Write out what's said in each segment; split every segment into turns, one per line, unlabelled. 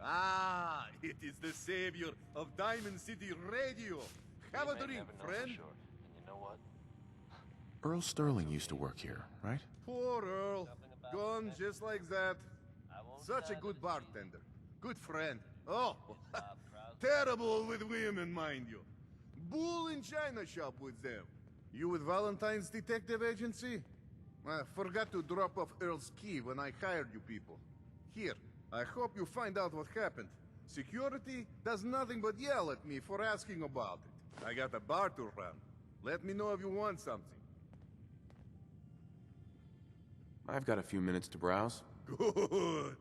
Ah, it is the savior of Diamond City Radio. Have a drink, friend.
Sure. And you know what?
Earl Sterling used to work here, right?
Poor Earl. Gone just like that. Such a good bartender. Good friend. Oh, terrible with women, mind you. Bull in china shop with them. You with Valentine's Detective Agency? I forgot to drop off Earl's key when I hired you people. Here, I hope you find out what happened. Security does nothing but yell at me for asking about it. I got a bar to run. Let me know if you want something.
I've got a few minutes to browse.
Good.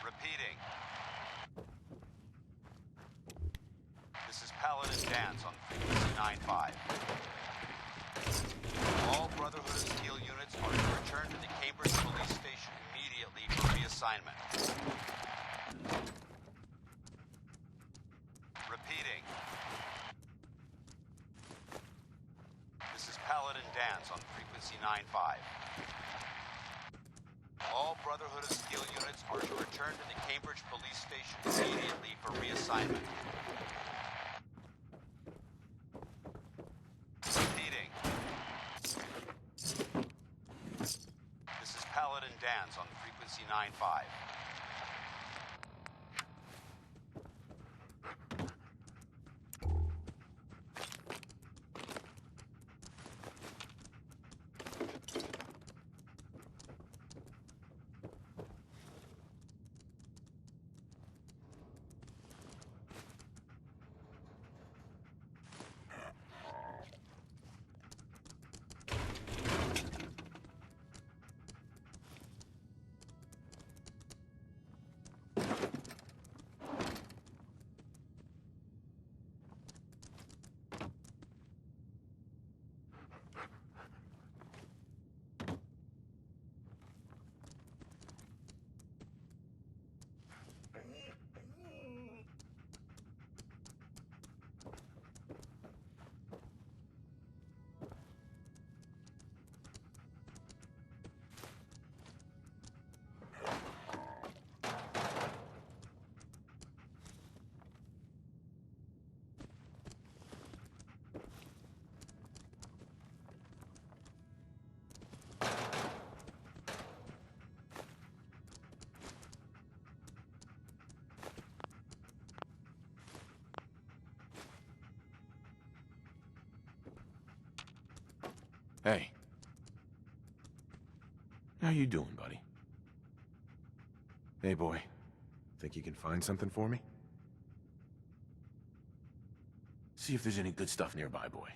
Repeating. This is Paladin Dance on frequency 95. All Brotherhood of Steel units are to return to the Cambridge Police Station immediately for reassignment. Repeating. This is Paladin Dance on frequency 95. All Brotherhood of Steel units are to return to the Cambridge Police Station immediately for reassignment. Repeating. This is Paladin Dance on frequency 95.
Hey. How you doing, buddy? Hey, boy. Think you can find something for me? See if there's any good stuff nearby, boy.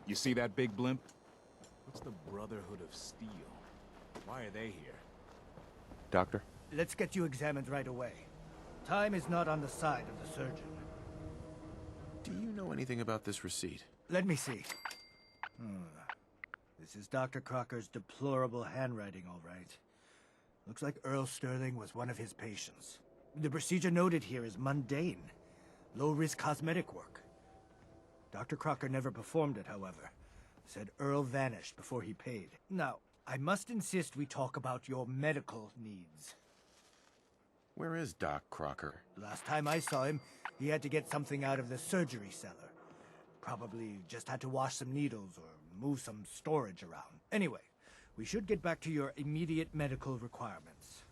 You see that big blimp? What's the Brotherhood of Steel? Why are they here?
Doctor?
Let's get you examined right away. Time is not on the side of the surgeon.
Do you know anything about this receipt?
Let me see. This is Dr. Crocker's deplorable handwriting, all right. Looks like Earl Sterling was one of his patients. The procedure noted here is mundane. Low-risk cosmetic work. Dr. Crocker never performed it, however. Said Earl vanished before he paid. Now, I must insist we talk about your medical needs.
Where is Doc Crocker?
Last time I saw him, he had to get something out of the surgery cellar. Probably just had to wash some needles or move some storage around. Anyway, we should get back to your immediate medical requirements.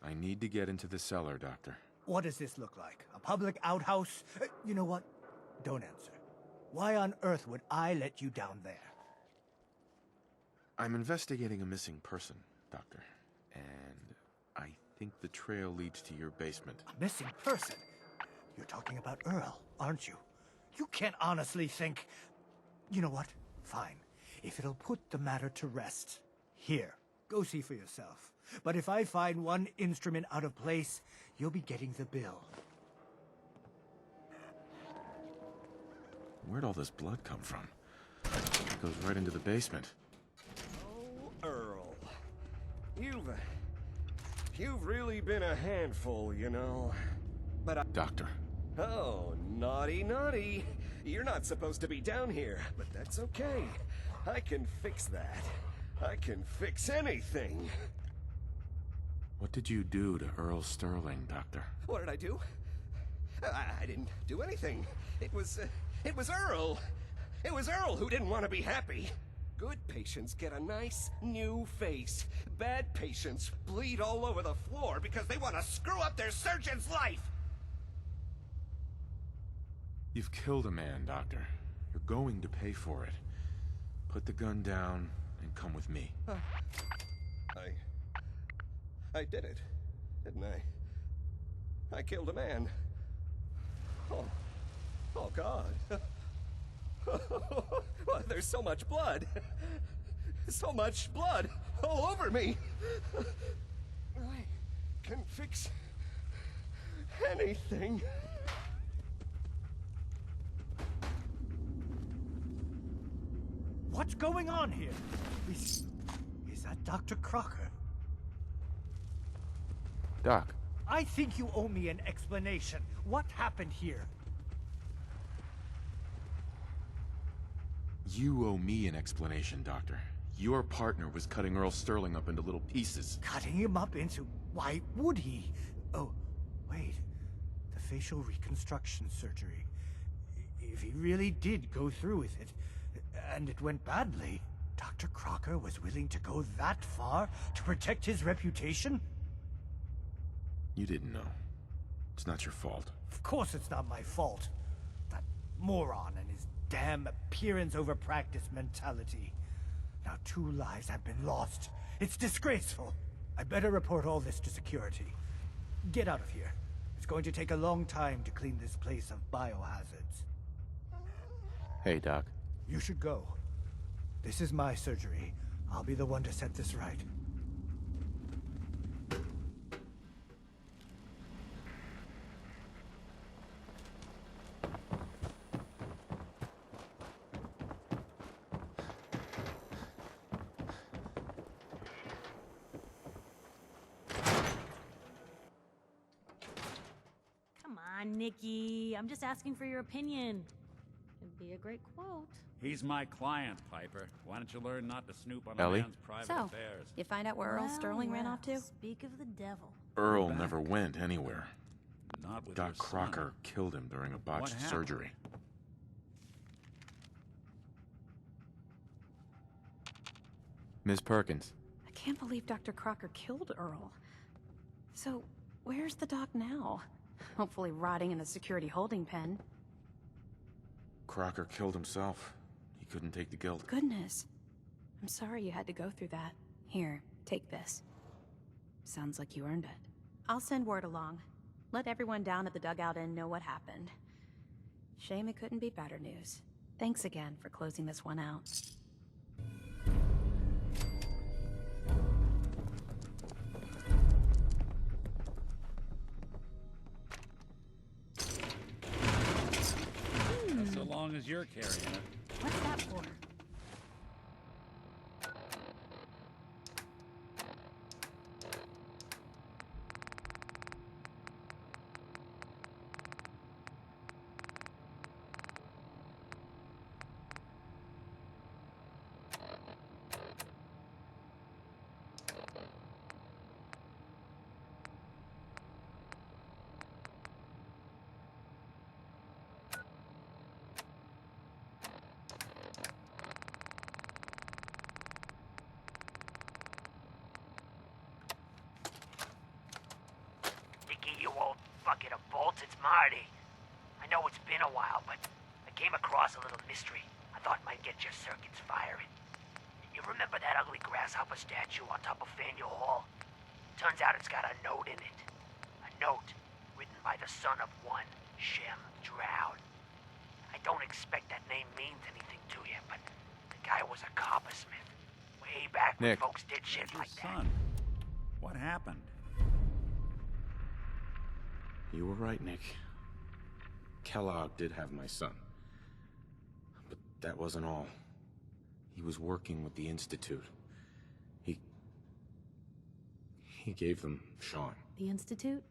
I need to get into the cellar, Doctor.
What does this look like? A public outhouse? You know what? Don't answer. Why on earth would I let you down there?
I'm investigating a missing person, Doctor. And I think the trail leads to your basement.
A missing person? You're talking about Earl, aren't you? You can't honestly think... You know what? Fine. If it'll put the matter to rest. Here, go see for yourself. But if I find one instrument out of place, you'll be getting the bill.
Where'd all this blood come from? It goes right into the basement.
Oh, Earl. You've really been a handful, you know. But
Doctor.
Oh, naughty, naughty. You're not supposed to be down here, but that's okay. I can fix that. I can fix anything.
What did you do to Earl Sterling, Doctor?
What did I do? I didn't do anything. It was Earl. It was Earl who didn't want to be happy. Good patients get a nice, new face. Bad patients bleed all over the floor because they want to screw up their surgeon's life!
You've killed a man, Doctor. You're going to pay for it. Put the gun down and come with me.
I did it, didn't I? I killed a man. Oh God. Well, there's so much blood. So much blood all over me. I can fix anything.
What's going on here? Is that Dr. Crocker?
Doc.
I think you owe me an explanation. What happened here?
You owe me an explanation, Doctor. Your partner was cutting Earl Sterling up into little pieces.
Cutting him up into... Why would he? Oh, wait. The facial reconstruction surgery. If he really did go through with it, and it went badly, Dr. Crocker was willing to go that far to protect his reputation?
You didn't know. It's not your fault.
Of course it's not my fault. That moron and his damn appearance over practice mentality. Now 2 lives have been lost. It's disgraceful. I better report all this to security. Get out of here. It's going to take a long time to clean this place of biohazards.
Hey, Doc.
You should go. This is my surgery. I'll be the one to set this right.
Come on, Nikki. I'm just asking for your opinion. It'd be a great quote.
He's my client, Piper. Why don't you learn not to snoop on
Ellie?
a man's private
So,
affairs?
you find out where Earl Sterling ran off to?
Speak of the devil.
Earl never went anywhere.
Not with
Doc
your son.
Crocker killed him during a botched
happened?
surgery. Ms. Perkins.
I can't believe Dr. Crocker killed Earl. So, where's the doc now? Hopefully rotting in a security holding pen.
Crocker killed himself. He couldn't take the guilt.
Goodness. I'm sorry you had to go through that. Here, take this. Sounds like you earned it. I'll send word along. Let everyone down at the Dugout Inn know what happened. Shame it couldn't be better news. Thanks again for closing this one out.
So long as you're carrying it.
What's that for?
Nicky, you old bucket of bolts, it's Marty. I know it's been a while, but I came across a little mystery I thought might get your circuits firing. You remember that ugly grasshopper statue on top of Faneuil Hall? Turns out it's got a note in it. A note written by the son of one Shem Droud. I don't expect that name means anything to you, but the guy was a coppersmith. Way back when
Nick.
folks did shit
Your
like that.
son. What happened?
You were right, Nick. Kellogg did have my son. But that wasn't all. He was working with the Institute. He gave them Sean.
The Institute?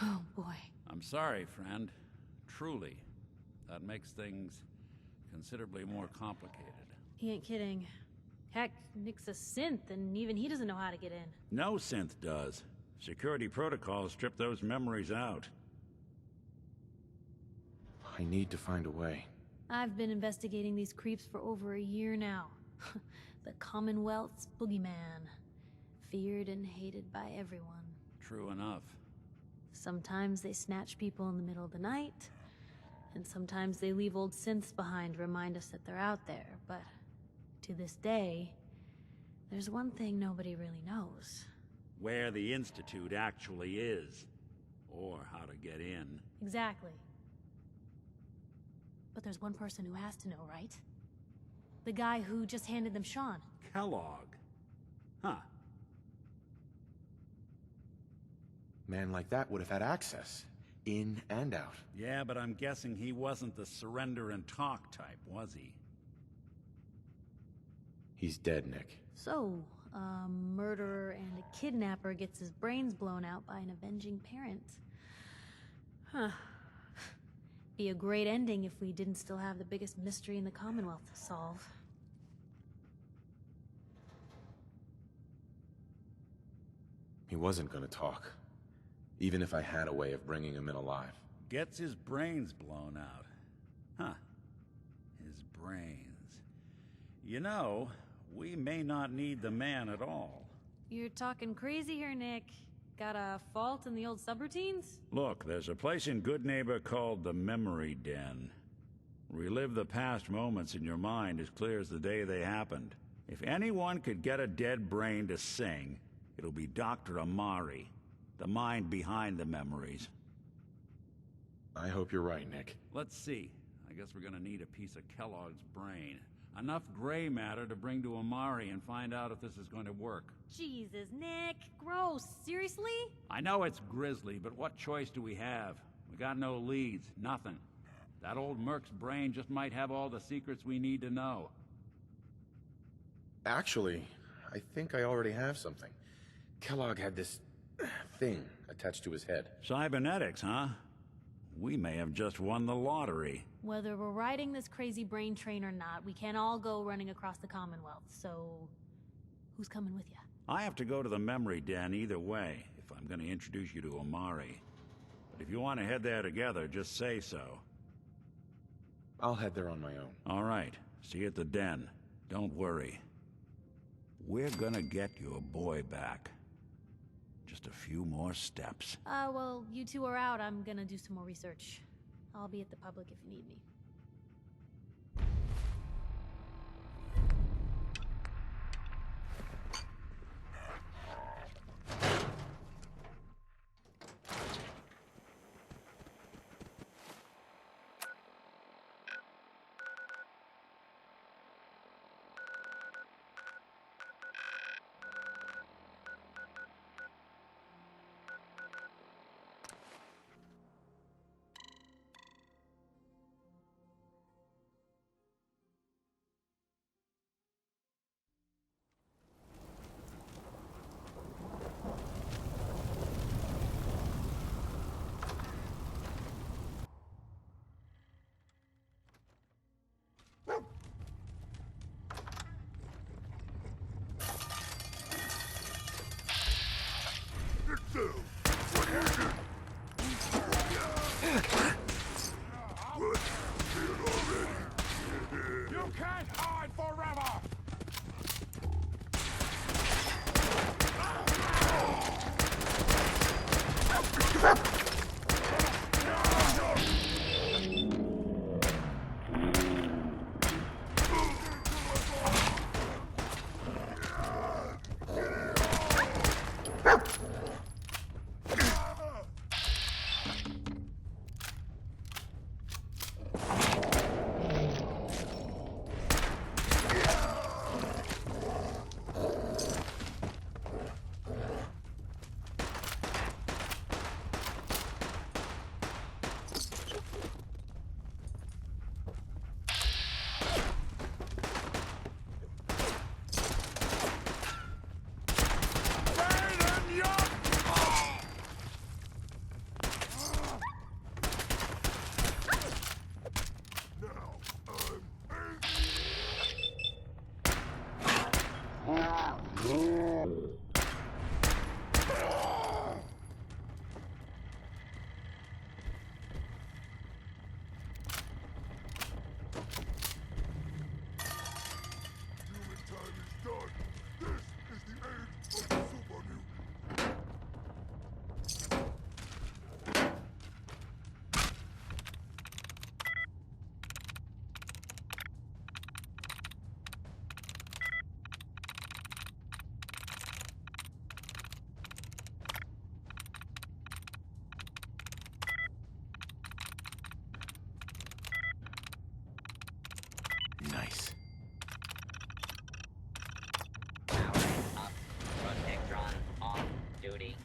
Oh, boy.
I'm sorry, friend. Truly. That makes things considerably more complicated.
He ain't kidding. Heck, Nick's a synth, and even he doesn't know how to get in.
No synth does. Security protocols strip those memories out.
I need to find a way.
I've been investigating these creeps for over a year now. The Commonwealth's boogeyman. Feared and hated by everyone.
True enough.
Sometimes they snatch people in the middle of the night, and sometimes they leave old synths behind to remind us that they're out there, but to this day, there's one thing nobody really knows.
Where the Institute actually is. Or how to get in.
Exactly. But there's one person who has to know, right? The guy who just handed them Sean.
Kellogg. Huh.
Man like that would have had access. In and out.
Yeah, but I'm guessing he wasn't the surrender and talk type, was he?
He's dead, Nick.
So, a murderer and a kidnapper gets his brains blown out by an avenging parent. Huh. Be a great ending if we didn't still have the biggest mystery in the Commonwealth to solve.
He wasn't gonna talk. Even if I had a way of bringing him in alive.
Gets his brains blown out. Huh. His brains. You know, we may not need the man at all.
You're talking crazy here, Nick. Got a fault in the old subroutines?
Look, there's a place in Good Neighbor called the Memory Den. Relive the past moments in your mind as clear as the day they happened. If anyone could get a dead brain to sing, it'll be Dr. Amari, the mind behind the memories.
I hope you're right, Nick.
Let's see. I guess we're gonna need a piece of Kellogg's brain. Enough gray matter to bring to Amari and find out if this is going to work.
Jesus, Nick. Gross. Seriously?
I know it's grisly, but what choice do we have? We got no leads, nothing. That old Merc's brain just might have all the secrets we need to know.
Actually, I think I already have something. Kellogg had this thing attached to his head.
Cybernetics, huh? We may have just won the lottery.
Whether we're riding this crazy brain train or not, we can't all go running across the Commonwealth, so... who's coming with you?
I have to go to the memory den either way, if I'm going to introduce you to Amari. But if you want to head there together, just say so.
I'll head there on my own.
All right. See you at the den. Don't worry. We're gonna get your boy back. Just a few more steps.
Well, you two are out. I'm gonna do some more research. I'll be at the public if you need me.
can't hide forever!
Nice.
Power up. Protectron off duty.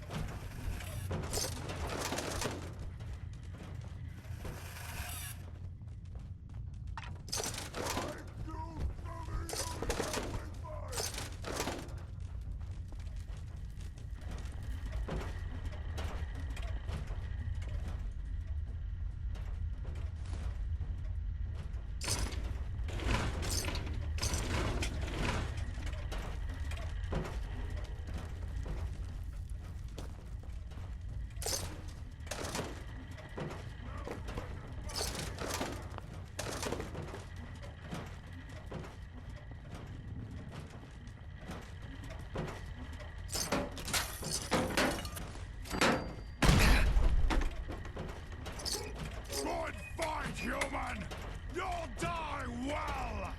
Good fight, human! You'll die well!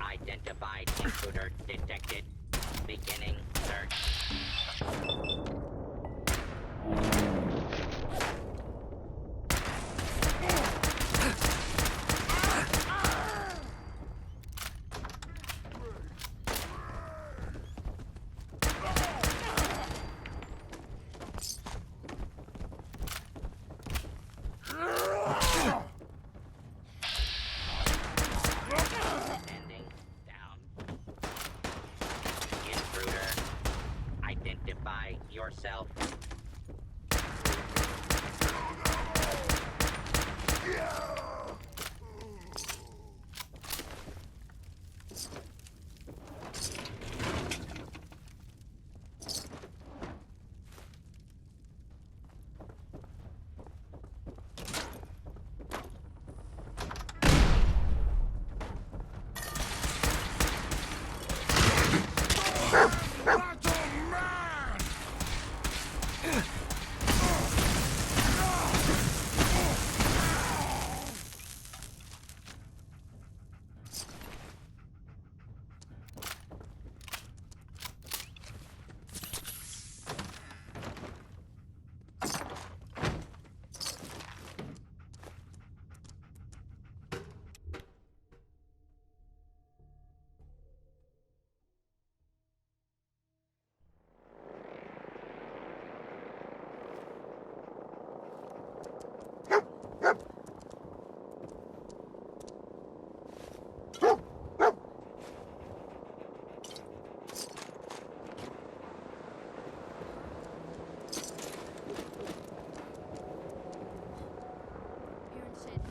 Unidentified intruder detected. Beginning search. Ending down. Intruder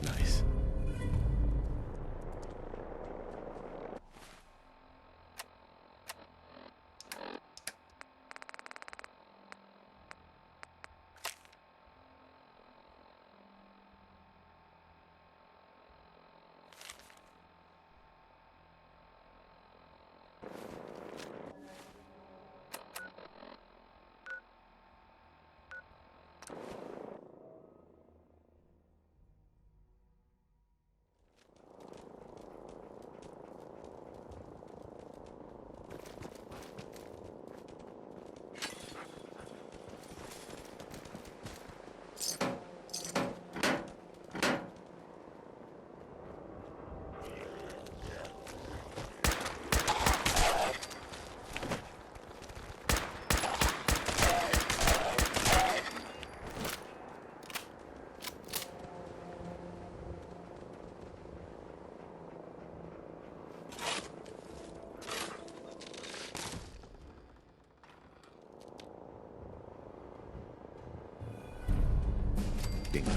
Nice. Bingo.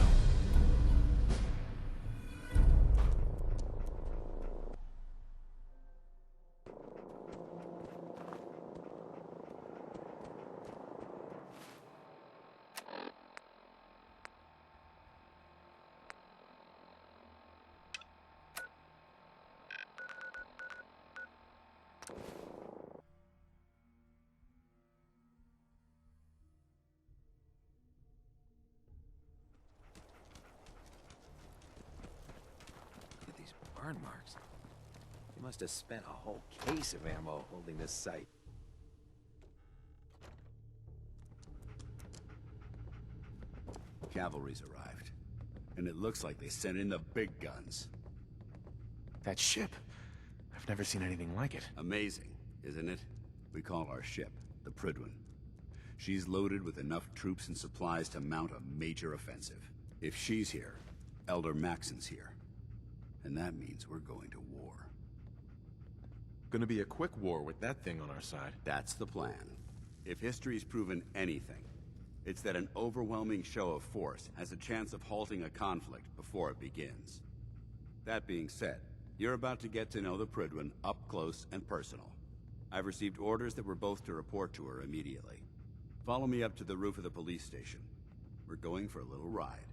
Look at these burn marks. He must have spent a whole case of ammo holding this site.
Cavalry's arrived. And it looks like they sent in the big guns.
That ship. I've never seen anything like it.
Amazing, isn't it? We call our ship the Prydwen. She's loaded with enough troops and supplies to mount a major offensive. If she's here, Elder Maxon's here. And that means we're going to war.
Gonna be a quick war with that thing on our side.
That's the plan. If history's proven anything, it's that an overwhelming show of force has a chance of halting a conflict before it begins. That being said, you're about to get to know the Prydwen up close and personal. I've received orders that we're both to report to her immediately. Follow me up to the roof of the police station. We're going for a little ride.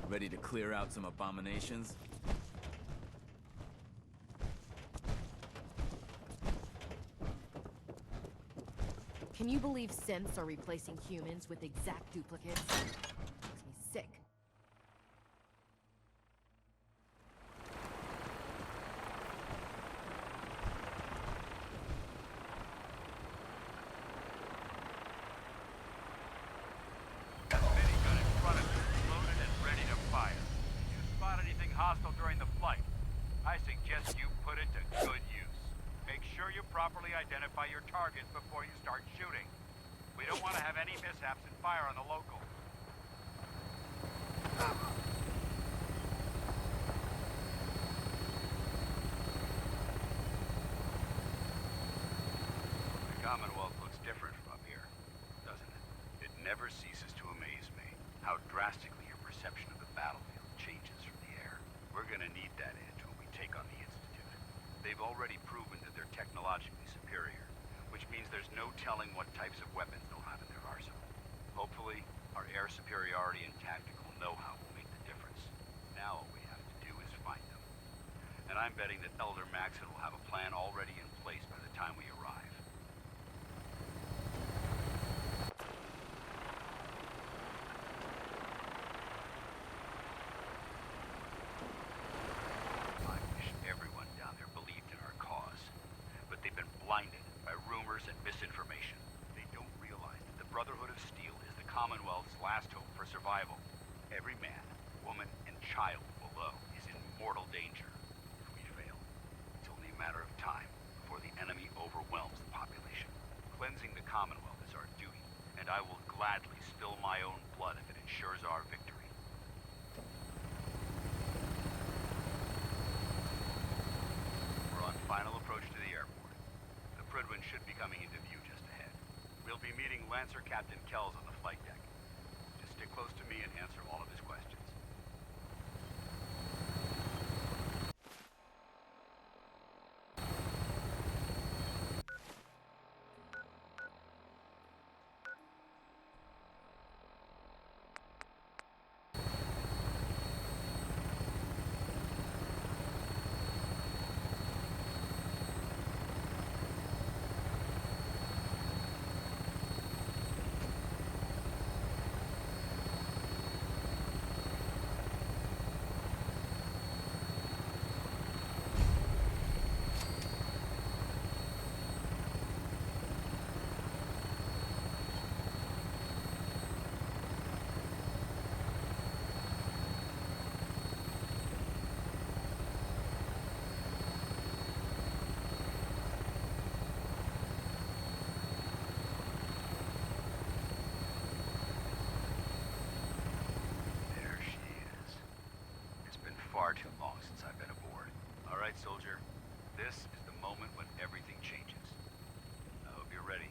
Ready to clear out some abominations?
Can you believe synths are replacing humans with exact duplicates? Makes me sick.
Minigun in front of you, loaded and ready to fire. If you spot anything hostile during the flight, I suggest you put it to good use. Make sure you properly identify your targets before you start shooting. We don't want to have any mishaps and fire on the local. The Commonwealth looks different from up here, doesn't it? It never ceases to amaze me how drastically your perception of the battlefield changes from the air. We're gonna need that edge when we take on the Institute. They've already proven that they're technologically superior, which means there's no telling what types of weapons they'll have in their arsenal. Hopefully, our air superiority and tactical know-how will make the difference. Now all we have to do is find them. And I'm betting that Elder Maxon will have a plan already in place by the time we arrive. I wish everyone down there believed in our cause, but they've been blinded by rumors and misinformation. They don't realize that the Brotherhood of Steel is the Commonwealth's last hope for survival. Every man, woman, and child below is in mortal danger. If we fail, it's only a matter of time before the enemy overwhelms the population. Cleansing the Commonwealth is our duty, and I will gladly spill my own blood if it ensures our victory. We're on final approach to the airport. The Prydwen should be coming into view just ahead. We'll be meeting Lancer Captain Kells on the flight deck. Just stick close to me and answer all of his questions. There she is. It's been far too long since I've been aboard. All right, soldier. This is the moment when everything changes. I hope you're ready.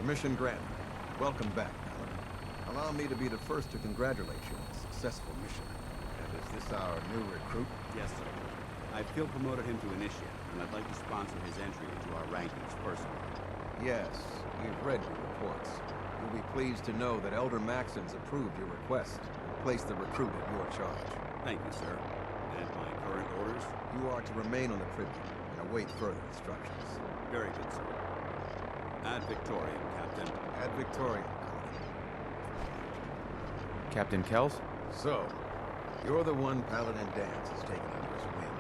Permission granted. Welcome back, Paladin. Allow me to be the first to congratulate you on a successful mission.
And is this our new recruit? Yes, sir. I feel promoted him to initiate, and I'd like to sponsor his entry into our rankings personally.
Yes, we've read your reports. You'll be pleased to know that Elder Maxon's approved your request and placed the recruit at your charge.
Thank you, sir. And my current orders?
You are to remain on the Prydwen and await further instructions.
Very good, sir. Ad Victoriam, Captain.
Ad Victoriam,
Captain Kells?
So, you're the one Paladin Danse has taken under his wing.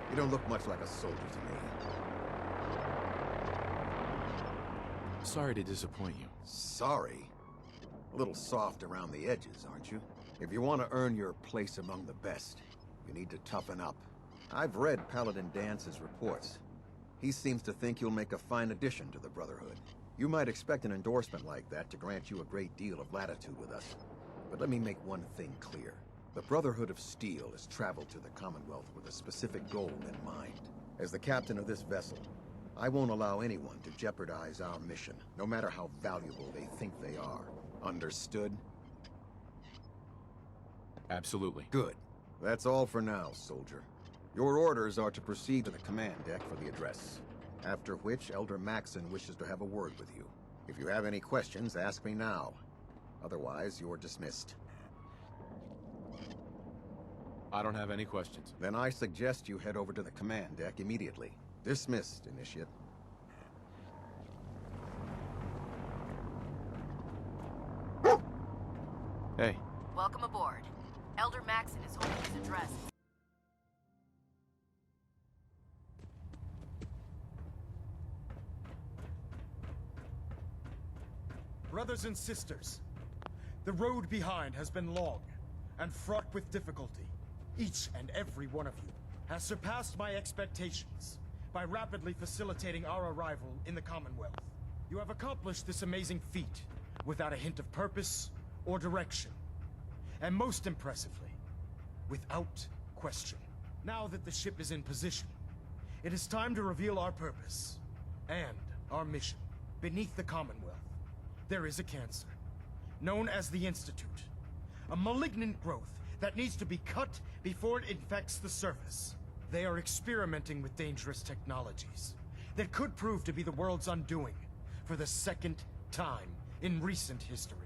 You don't look much like a soldier to me.
Sorry to disappoint you.
Sorry? A little soft around the edges, aren't you? If you want to earn your place among the best, you need to toughen up. I've read Paladin Dance's reports. He seems to think you'll make a fine addition to the Brotherhood. You might expect an endorsement like that to grant you a great deal of latitude with us. But let me make one thing clear. The Brotherhood of Steel has traveled to the Commonwealth with a specific goal in mind. As the captain of this vessel, I won't allow anyone to jeopardize our mission, no matter how valuable they think they are. Understood?
Absolutely.
Good. That's all for now, soldier. Your orders are to proceed to the command deck for the address. After which, Elder Maxon wishes to have a word with you. If you have any questions, ask me now. Otherwise, you're dismissed.
I don't have any questions.
Then I suggest you head over to the command deck immediately. Dismissed, Initiate.
Hey.
Welcome aboard. Elder Maxon is holding his address.
Brothers and sisters, the road behind has been long and fraught with difficulty. Each and every one of you has surpassed my expectations by rapidly facilitating our arrival in the Commonwealth. You have accomplished this amazing feat without a hint of purpose or direction. And most impressively, without question. Now that the ship is in position, it is time to reveal our purpose and our mission. Beneath the Commonwealth, there is a cancer, known as the Institute. A malignant growth that needs to be cut before it infects the surface. They are experimenting with dangerous technologies that could prove to be the world's undoing for the second time in recent history.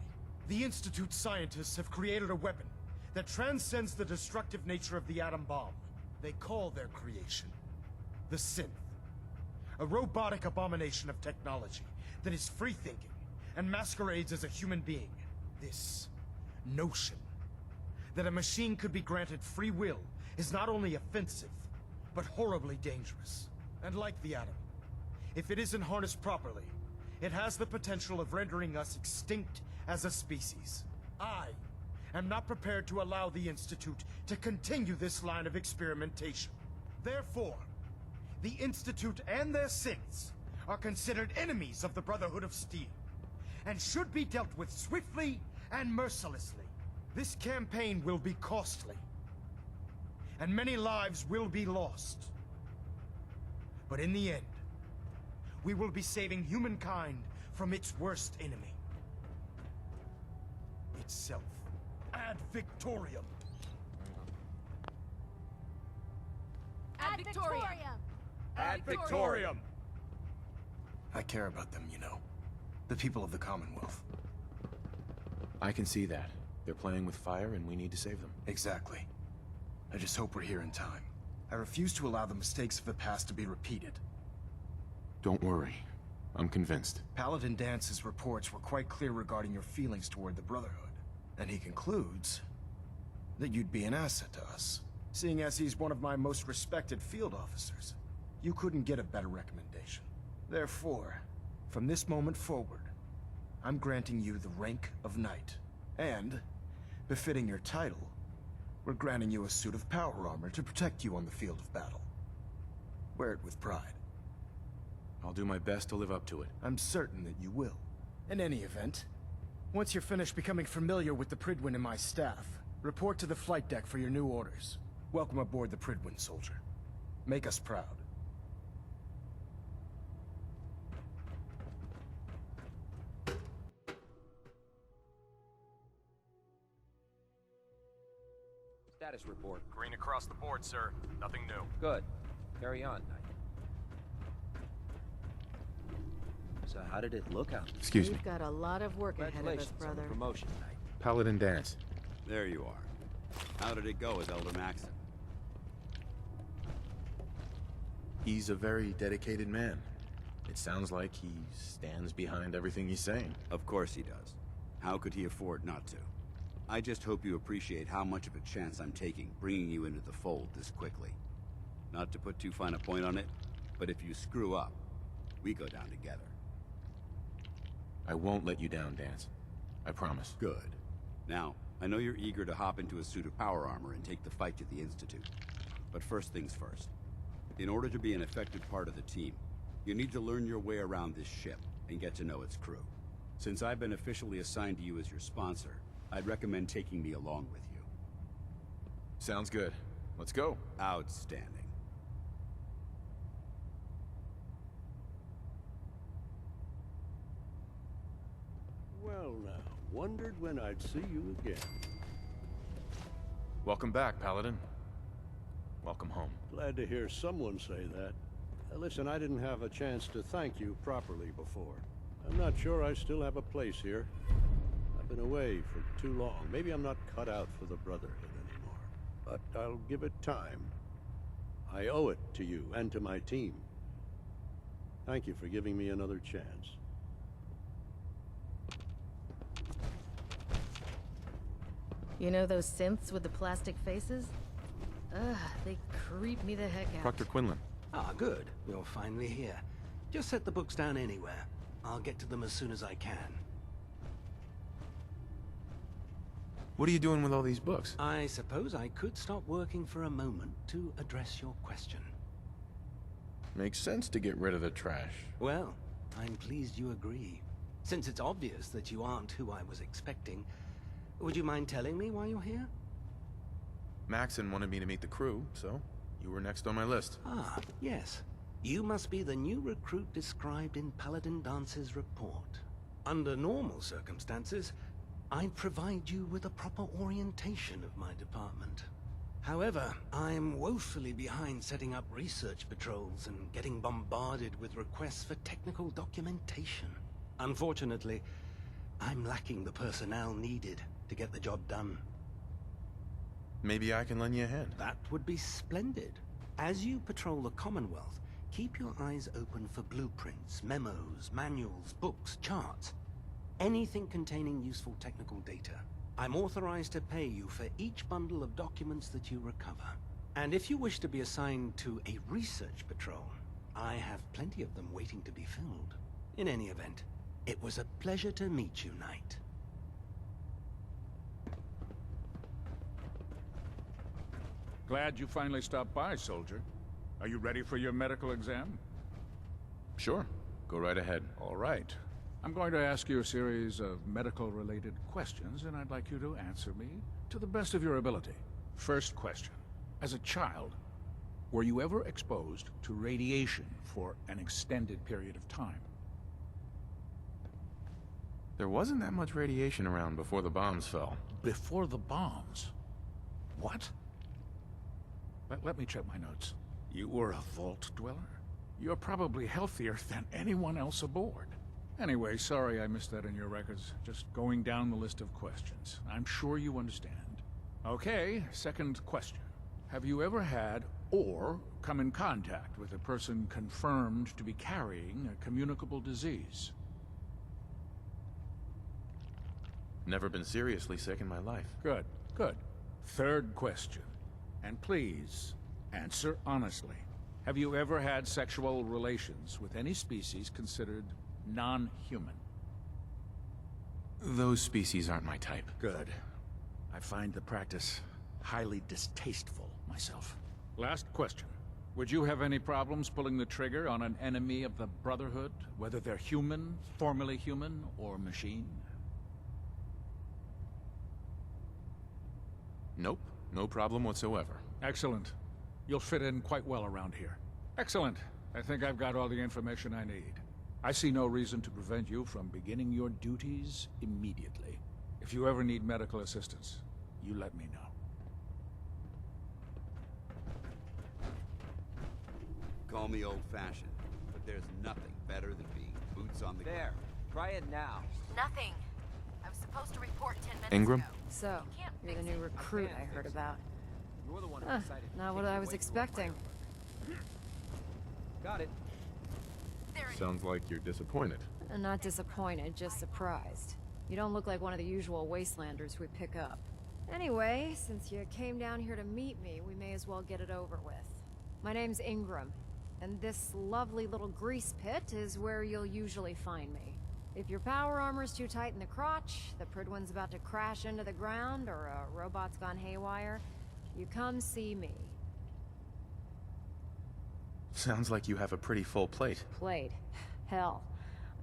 The Institute scientists have created a weapon that transcends the destructive nature of the atom bomb. They call their creation the Synth. A robotic abomination of technology that is free-thinking and masquerades as a human being. This notion that a machine could be granted free will is not only offensive, but horribly dangerous. And like the atom, if it isn't harnessed properly, it has the potential of rendering us extinct as a species. I am not prepared to allow the Institute to continue this line of experimentation. Therefore, the Institute and their synths are considered enemies of the Brotherhood of Steel, and should be dealt with swiftly and mercilessly. This campaign will be costly, and many lives will be lost. But in the end, we will be saving humankind from its worst enemy. Itself. Ad Victoriam!
Ad Victoriam!
Ad Victoriam! I care about them, you know. The people of the Commonwealth.
I can see that. They're playing with fire and we need to save them.
Exactly. I just hope we're here in time. I refuse to allow the mistakes of the past to be repeated.
Don't worry. I'm convinced.
Paladin Dance's reports were quite clear regarding your feelings toward the Brotherhood. And he concludes that you'd be an asset to us. Seeing as he's one of my most respected field officers, you couldn't get a better recommendation. Therefore, from this moment forward, I'm granting you the rank of Knight. And, befitting your title, we're granting you a suit of power armor to protect you on the field of battle. Wear it with pride.
I'll do my best to live up to it.
I'm certain that you will. In any event, once you're finished becoming familiar with the Pridwin and my staff, report to the flight deck for your new orders. Welcome aboard the Pridwin, soldier. Make us proud.
Status report.
Green across the board, sir. Nothing new.
Good. Carry on, Knight. So how did it look out there?
Excuse me.
We've got a lot of work ahead of us,
Congratulations on
brother.
the promotion, Knight.
Paladin Dance.
There you are. How did it go with Elder Maxon?
He's a very dedicated man. It sounds like he stands behind everything he's saying.
Of course he does. How could he afford not to? I just hope you appreciate how much of a chance I'm taking bringing you into the fold this quickly. Not to put too fine a point on it, but if you screw up, we go down together.
I won't let you down, Dance. I promise.
Good. Now, I know you're eager to hop into a suit of power armor and take the fight to the Institute. But first things first. In order to be an effective part of the team, you need to learn your way around this ship and get to know its crew. Since I've been officially assigned to you as your sponsor, I'd recommend taking me along with you.
Sounds good. Let's go.
Outstanding.
Well now, wondered when I'd see you again.
Welcome back, Paladin. Welcome home.
Glad to hear someone say that. Listen, I didn't have a chance to thank you properly before. I'm not sure I still have a place here. I've been away for too long. Maybe I'm not cut out for the Brotherhood anymore. But I'll give it time. I owe it to you and to my team. Thank you for giving me another chance.
You know those synths with the plastic faces? Ugh, they creep me the heck out.
Proctor Quinlan.
Ah, good. You're finally here. Just set the books down anywhere. I'll get to them as soon as I can.
What are you doing with all these books?
I suppose I could stop working for a moment to address your question.
Makes sense to get rid of the trash.
Well, I'm pleased you agree. Since it's obvious that you aren't who I was expecting, would you mind telling me why you're here?
Maxon wanted me to meet the crew, so you were next on my list.
Ah, yes. You must be the new recruit described in Paladin Dance's report. Under normal circumstances, I'd provide you with a proper orientation of my department. However, I'm woefully behind setting up research patrols and getting bombarded with requests for technical documentation. Unfortunately, I'm lacking the personnel needed to get the job done.
Maybe I can lend you a hand.
That would be splendid. As you patrol the Commonwealth, keep your eyes open for blueprints, memos, manuals, books, charts. Anything containing useful technical data. I'm authorized to pay you for each bundle of documents that you recover. And if you wish to be assigned to a research patrol, I have plenty of them waiting to be filled. In any event, it was a pleasure to meet you, Knight.
Glad you finally stopped by, soldier. Are you ready for your medical exam?
Sure. Go right ahead.
All right. I'm going to ask you a series of medical-related questions, and I'd like you to answer me to the best of your ability. First question. As a child, were you ever exposed to radiation for an extended period of time?
There wasn't that much radiation around before the bombs fell.
Before the bombs? What? Let me check my notes. You were a vault dweller? You're probably healthier than anyone else aboard. Anyway, sorry I missed that in your records. Just going down the list of questions. I'm sure you understand. Okay, second question. Have you ever had or come in contact with a person confirmed to be carrying a communicable disease?
Never been seriously sick in my life.
Good, good. Third question. And please, answer honestly. Have you ever had sexual relations with any species considered non-human?
Those species aren't my type.
Good. I find the practice highly distasteful myself. Last question. Would you have any problems pulling the trigger on an enemy of the Brotherhood, whether they're human, formerly human, or machine?
Nope. No problem whatsoever.
Excellent. You'll fit in quite well around here. Excellent. I think I've got all the information I need. I see no reason to prevent you from beginning your duties immediately. If you ever need medical assistance, you let me know.
Call me old-fashioned, but there's nothing better than being boots on the ground.
There. Try it now.
Nothing. I was supposed to report 10 minutes
Ingram?
ago.
So, you're the new recruit I heard about.
You're the one who decided to
Not what
take
I
your
was
way to a
expecting.
Got it.
Sounds like you're disappointed.
Not disappointed, just surprised. You don't look like one of the usual wastelanders we pick up. Anyway, since you came down here to meet me, we may as well get it over with. My name's Ingram, and this lovely little grease pit is where you'll usually find me. If your power armor's too tight in the crotch, the Pridwin's about to crash into the ground, or a robot's gone haywire, you come see me.
Sounds like you have a pretty full plate.
Plate. Hell.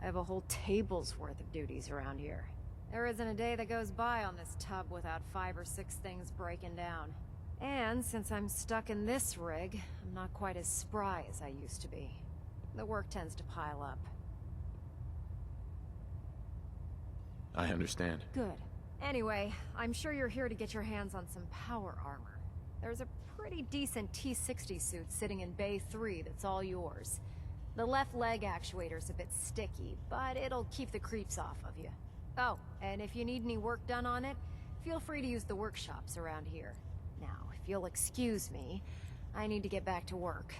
I have a whole table's worth of duties around here. There isn't a day that goes by on this tub without 5 or 6 things breaking down. And since I'm stuck in this rig, I'm not quite as spry as I used to be. The work tends to pile up.
I understand.
Good. Anyway, I'm sure you're here to get your hands on some power armor. There's a pretty decent T-60 suit sitting in Bay 3 that's all yours. The left leg actuator's a bit sticky, but it'll keep the creeps off of you. Oh, and if you need any work done on it, feel free to use the workshops around here. Now, if you'll excuse me, I need to get back to work.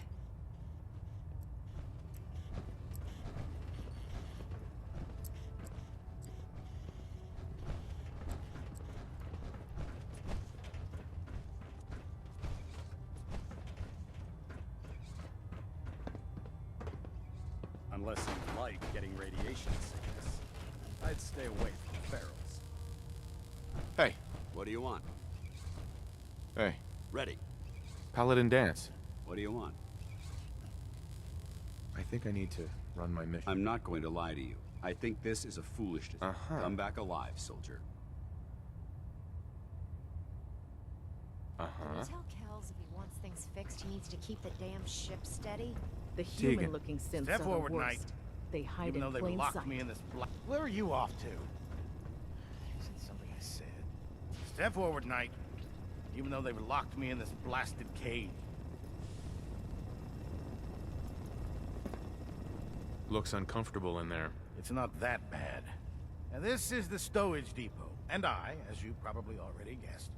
Unless you like getting radiation sickness, I'd stay away from ferals.
Hey.
What do you want?
Hey.
Ready.
Paladin dance.
What do you want?
I think I need to run my mission.
I'm not going to lie to you. I think this is a foolish decision. Come back alive, soldier.
Can you tell Kells if he wants things fixed, he needs to keep the damn ship steady?
The human-looking synths
Step
are
forward,
the worst.
Knight.
They hide
Even
in
though they
plain
locked
sight.
me in this Where are you off to? Isn't something I said. Step forward, Knight. Even though they've locked me in this blasted cage.
Looks uncomfortable in there.
It's not that bad. Now, this is the stowage depot, and I, as you probably already guessed,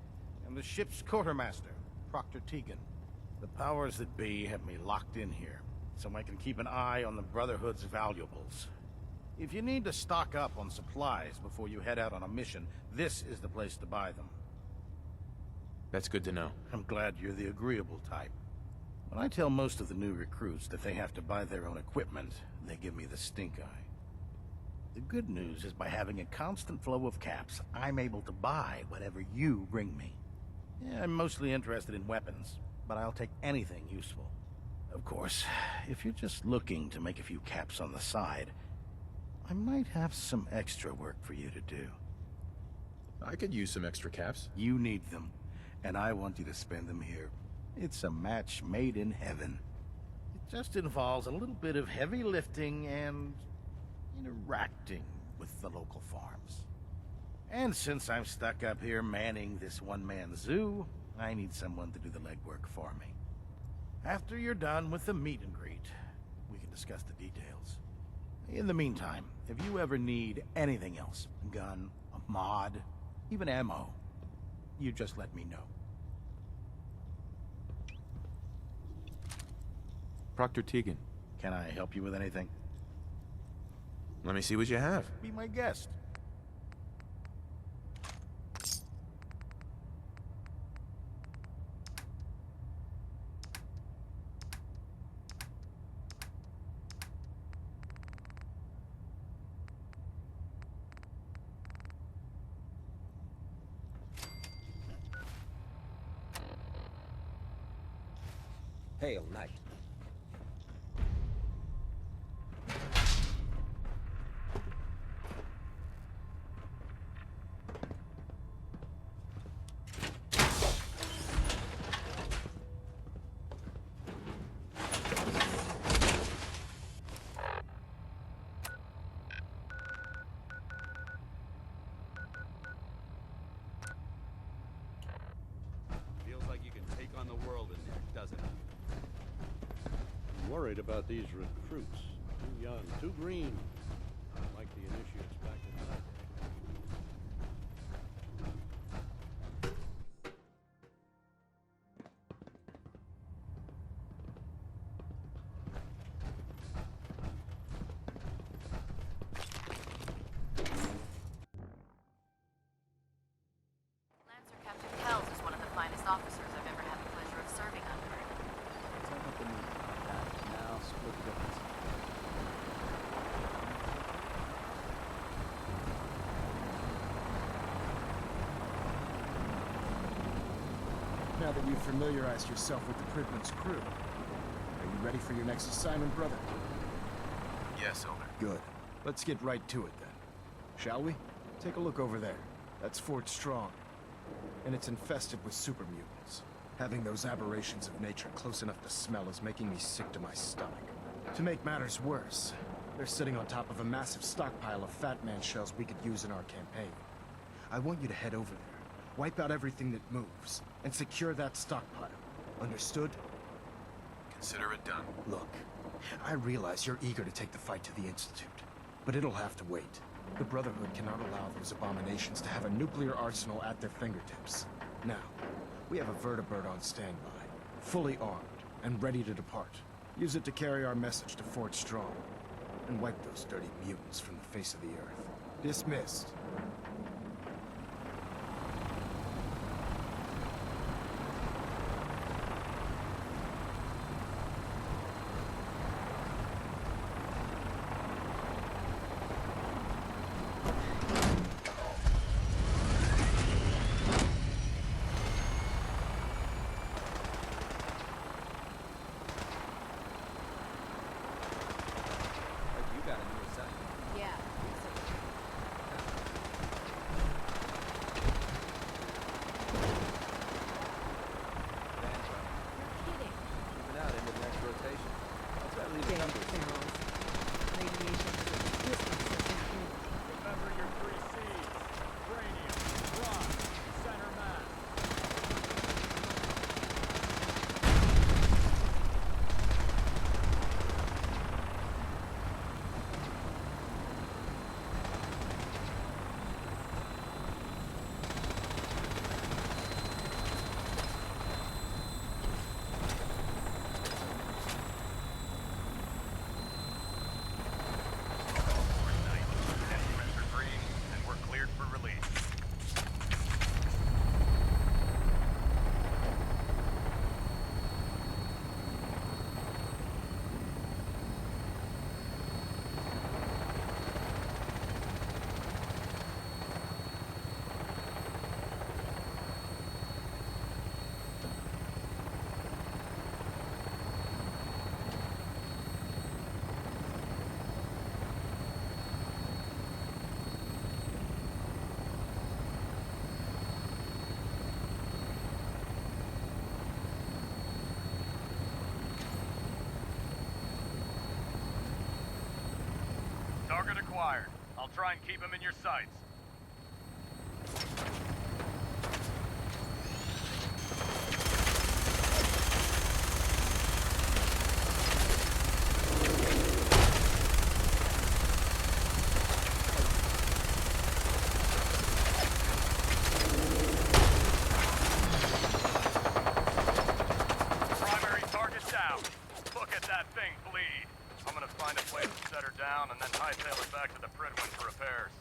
am the ship's quartermaster, Proctor Tegan. The powers that be have me locked in here, so I can keep an eye on the Brotherhood's valuables. If you need to stock up on supplies before you head out on a mission, this is the place to buy them.
That's good to know.
I'm glad you're the agreeable type. When I tell most of the new recruits that they have to buy their own equipment, they give me the stink eye. The good news is by having a constant flow of caps, I'm able to buy whatever you bring me. Yeah, I'm mostly interested in weapons, but I'll take anything useful. Of course, if you're just looking to make a few caps on the side, I might have some extra work for you to do.
I could use some extra caps.
You need them, and I want you to spend them here. It's a match made in heaven. It just involves a little bit of heavy lifting and interacting with the local farms. And since I'm stuck up here manning this one-man zoo, I need someone to do the legwork for me. After you're done with the meet and greet, we can discuss the details. In the meantime, if you ever need anything else, a gun, a mod, even ammo, you just let me know.
Proctor Tegan.
Can I help you with anything?
Let me see what you have.
Be my guest.
Hail, Knight.
Feels like you can take on the world in there, doesn't it?
I'm worried about these recruits. Too young, too green. Like the initiates back in the day.
Lancer Captain Kells is one of the finest officers I've ever had the pleasure of serving under.
Now split the difference. Now that you've familiarized yourself with the Pridman's crew, are you ready for your next assignment, brother?
Yes, Elder.
Good.
Let's get right to it then. Shall we? Take a look over there. That's Fort Strong. And it's infested with super mutants. Having those aberrations of nature close enough to smell is making me sick to my stomach. To make matters worse, they're sitting on top of a massive stockpile of Fat Man shells we could use in our campaign. I want you to head over there, wipe out everything that moves, and secure that stockpile. Understood?
Consider it done.
Look, I realize you're eager to take the fight to the Institute, but it'll have to wait. The Brotherhood cannot allow those abominations to have a nuclear arsenal at their fingertips. Now, we have a vertibird on standby, fully armed, and ready to depart. Use it to carry our message to Fort Strong, and wipe those dirty mutants from the face of the earth. Dismissed.
Target acquired. I'll try and keep him in your sights. Primary target down. Look at that thing bleed. I'm gonna find a place to set her down and then hightail her back to the Pridwin for repairs.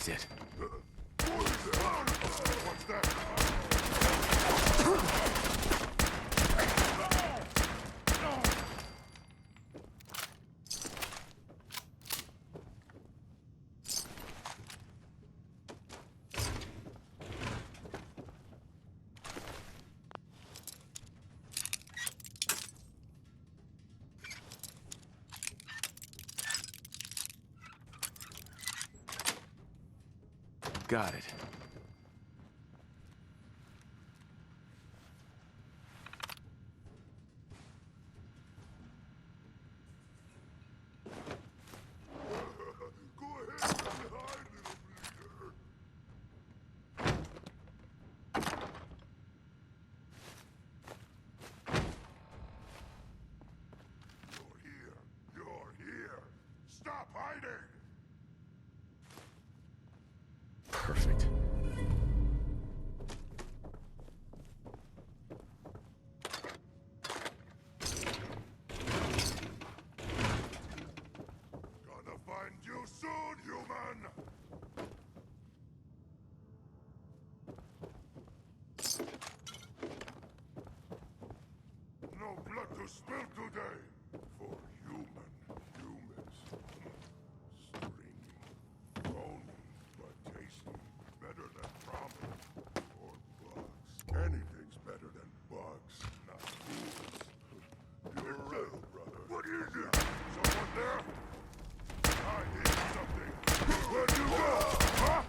That's it.
What's that?
Got it.
You're here. Stop hiding.
Perfect.
Gonna find you soon, human. No blood to spill today for humans. Stringy, bony, but tasty. Better than ramen or bugs. Anything's better than bugs, not fools. You're right, brother. What is it? Someone there? I hear something. Where'd you go? Huh?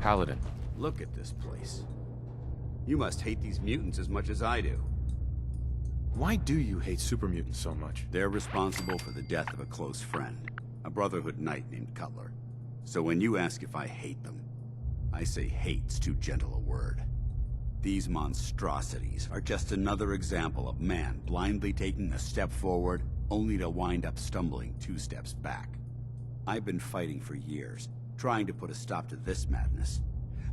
Paladin.
Look at this place. You must hate these mutants as much as I do.
Why do you hate super mutants so much?
They're responsible for the death of a close friend, a Brotherhood knight named Cutler. So when you ask if I hate them, I say hate's too gentle a word. These monstrosities are just another example of man blindly taking a step forward, only to wind up stumbling 2 steps back. I've been fighting for years, trying to put a stop to this madness.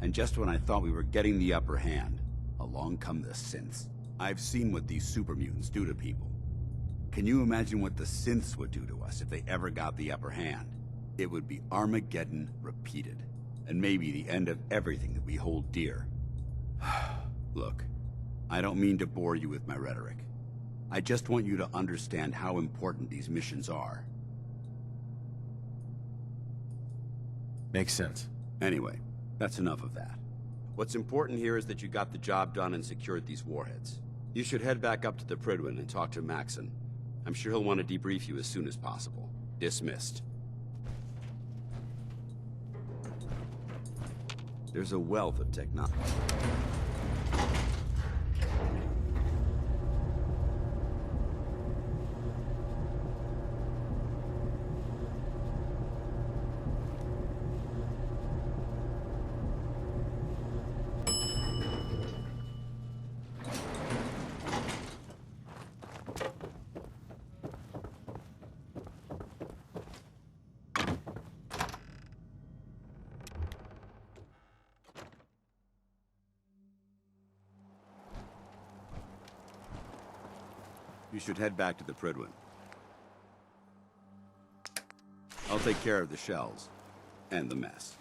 And just when I thought we were getting the upper hand, along come the synths. I've seen what these super mutants do to people. Can you imagine what the synths would do to us if they ever got the upper hand? It would be Armageddon repeated, and maybe the end of everything that we hold dear. Look, I don't mean to bore you with my rhetoric. I just want you to understand how important these missions are.
Makes sense.
Anyway, that's enough of that. What's important here is that you got the job done and secured these warheads. You should head back up to the Prydwen and talk to Maxon. I'm sure he'll want to debrief you as soon as possible. Dismissed. There's a wealth of technology. You should head back to the Prydwen. I'll take care of the shells and the mess.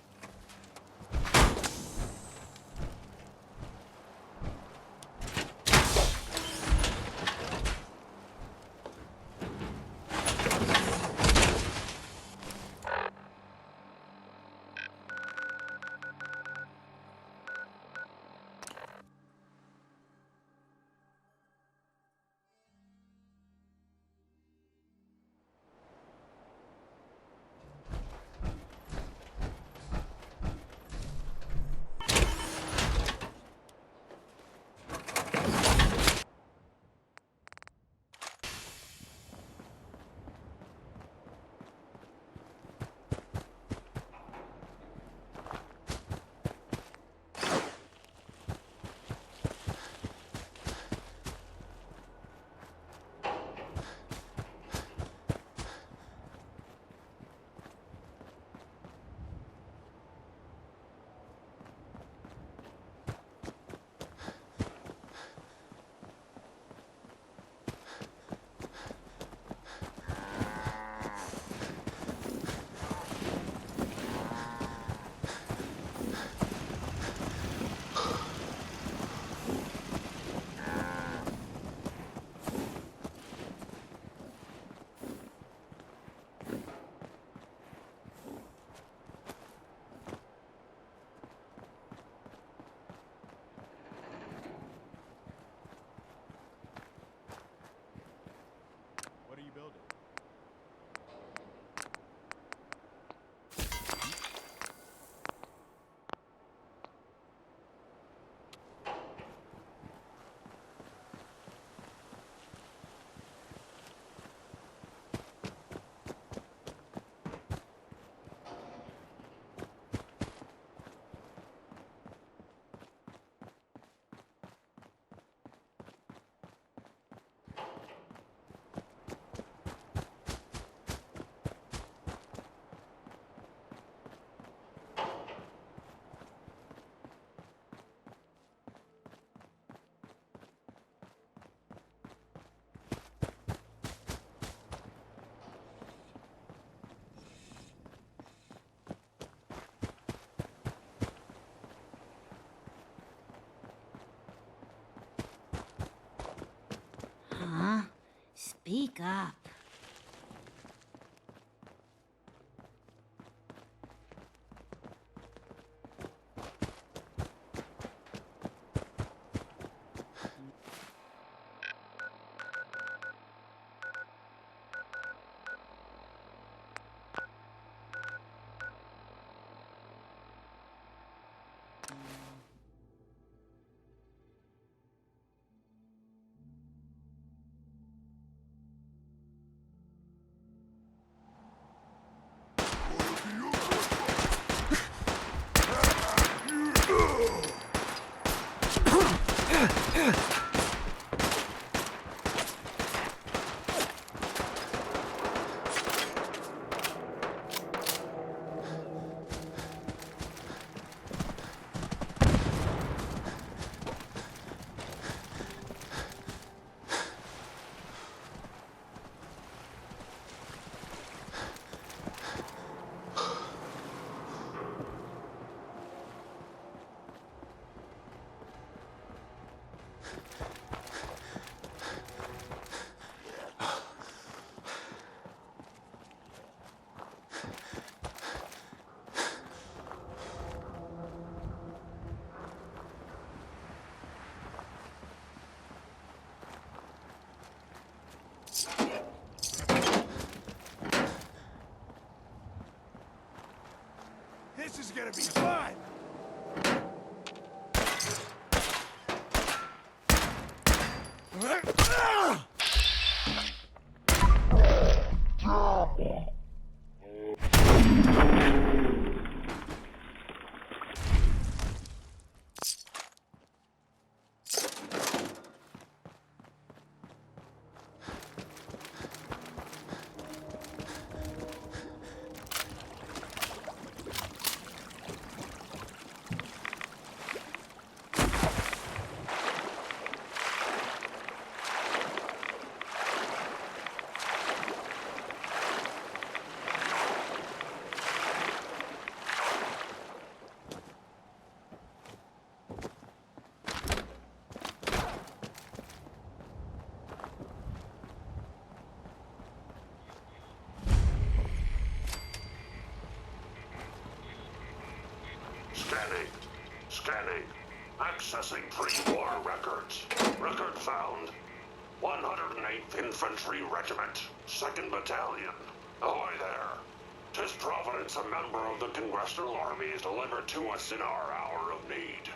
Huh? Speak up.
is gonna be fun!
Scanning. Accessing pre-war records. Record found. 108th Infantry Regiment, 2nd Battalion. Ahoy there. 'Tis Providence, a member of the Congressional Army, is delivered to us in our hour of need.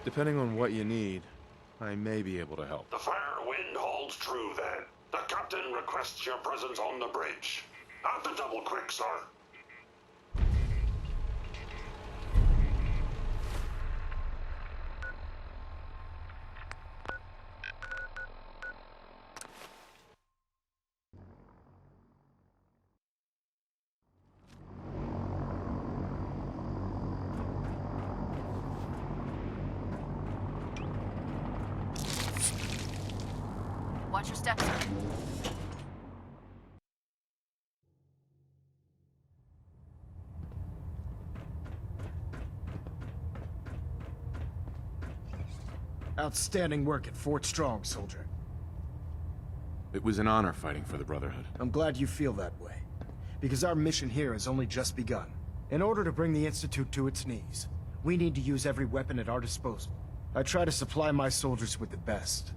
Depending on what you need, I may be able to help.
The fair wind holds true, then. The captain requests your presence on the bridge. At the double quick, sir.
Watch your steps, sir.
Outstanding work at Fort Strong, soldier.
It was an honor fighting for the Brotherhood.
I'm glad you feel that way, because our mission here has only just begun. In order to bring the Institute to its knees, we need to use every weapon at our disposal. I try to supply my soldiers with the best.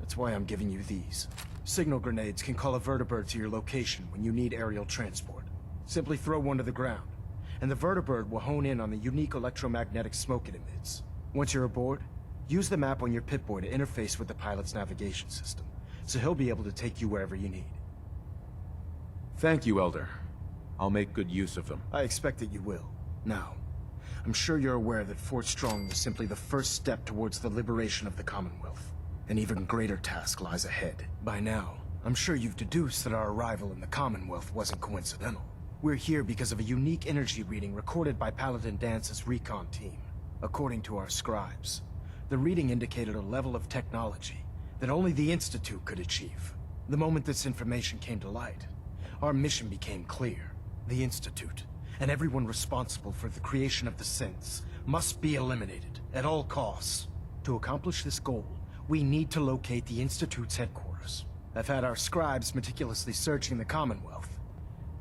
That's why I'm giving you these. Signal grenades can call a vertibird to your location when you need aerial transport. Simply throw one to the ground, and the vertibird will hone in on the unique electromagnetic smoke it emits. Once you're aboard, use the map on your Pip-Boy to interface with the pilot's navigation system, so he'll be able to take you wherever you need.
Thank you, Elder. I'll make good use of them.
I expect that you will. Now, I'm sure you're aware that Fort Strong was simply the first step towards the liberation of the Commonwealth. An even greater task lies ahead. By now, I'm sure you've deduced that our arrival in the Commonwealth wasn't coincidental. We're here because of a unique energy reading recorded by Paladin Dance's recon team. According to our scribes, the reading indicated a level of technology that only the Institute could achieve. The moment this information came to light, our mission became clear. The Institute, and everyone responsible for the creation of the synths, must be eliminated at all costs. To accomplish this goal, we need to locate the Institute's headquarters. I've had our scribes meticulously searching the Commonwealth,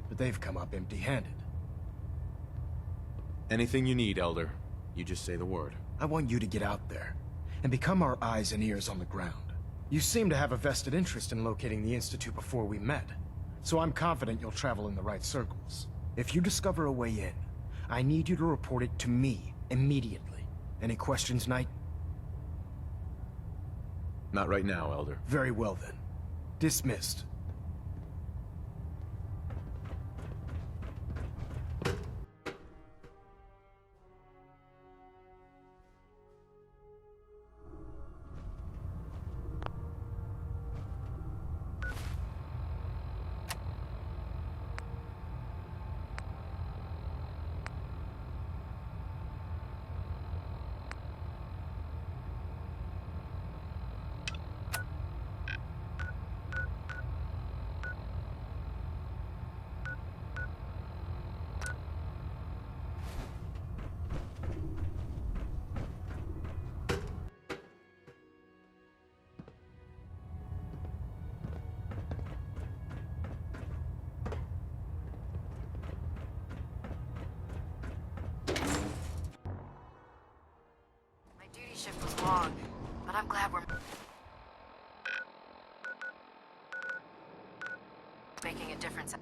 but they've come up empty-handed.
Anything you need, Elder. You just say the word.
I want you to get out there and become our eyes and ears on the ground. You seem to have a vested interest in locating the Institute before we met, so I'm confident you'll travel in the right circles. If you discover a way in, I need you to report it to me immediately. Any questions, Knight?
Not right now, Elder.
Very well then. Dismissed.
Shift was long, but I'm glad we're making a difference.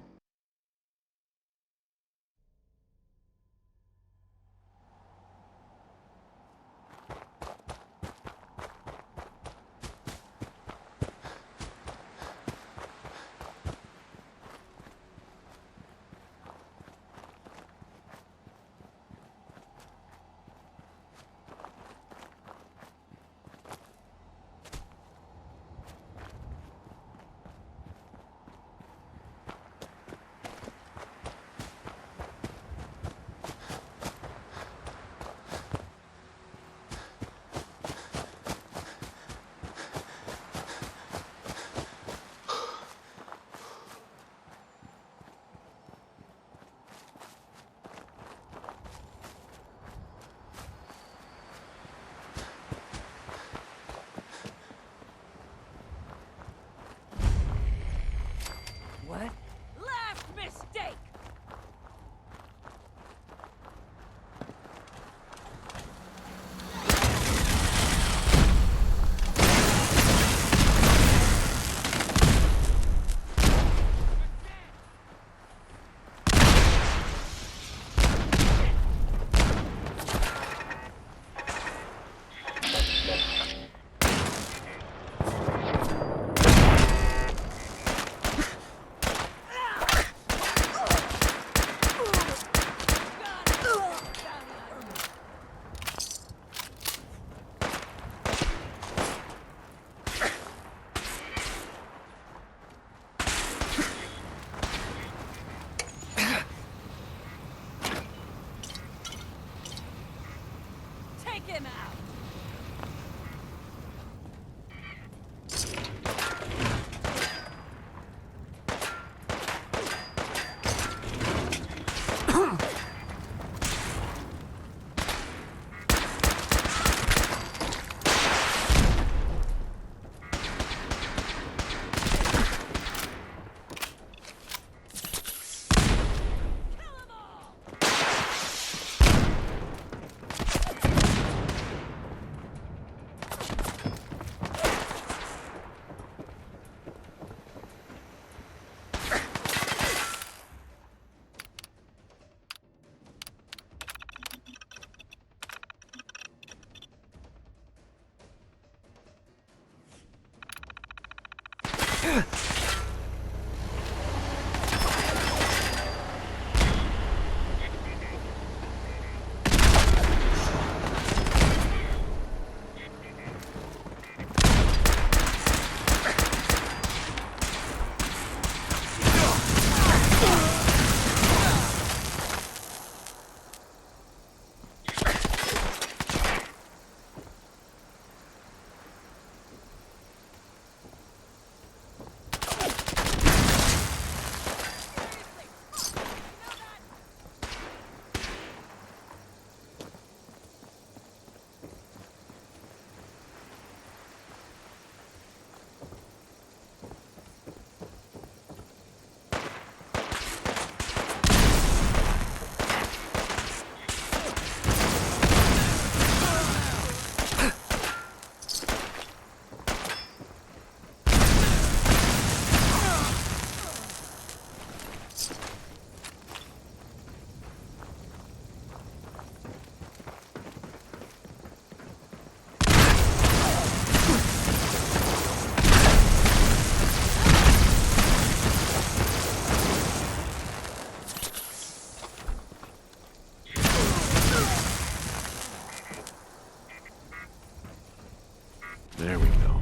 There we go.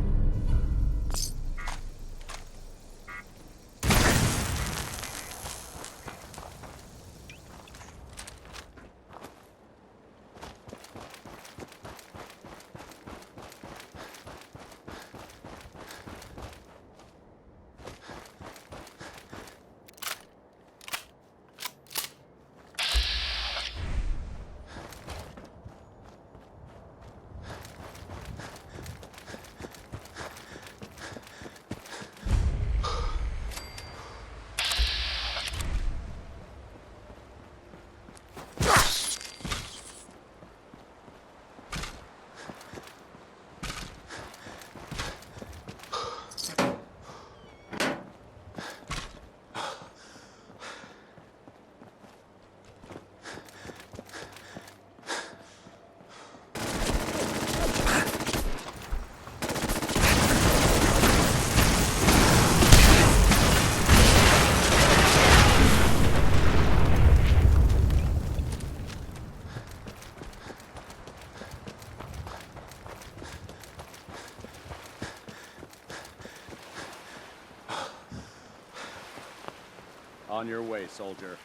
On your way, soldier.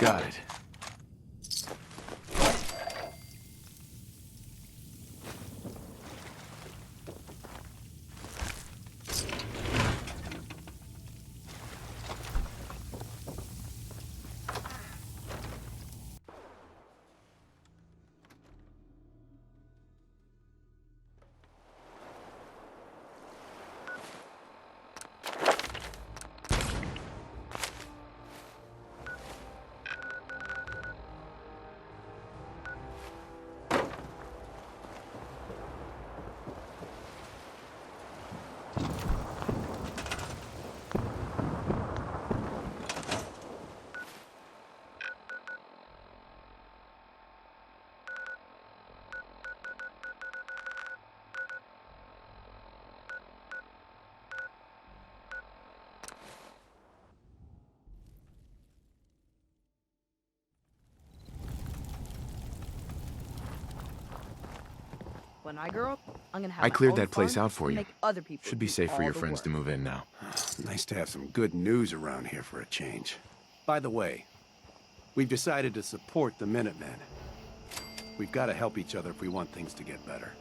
Got it.
When I grow up, I'm gonna have
I
my
cleared
own
that place
farm
out for
and
you.
make other people
Should be
do
safe for
all
your
the
friends
work.
to move in now.
Nice to have some good news around here for a change. By the way, we've decided to support the Minutemen. We've got to help each other if we want things to get better.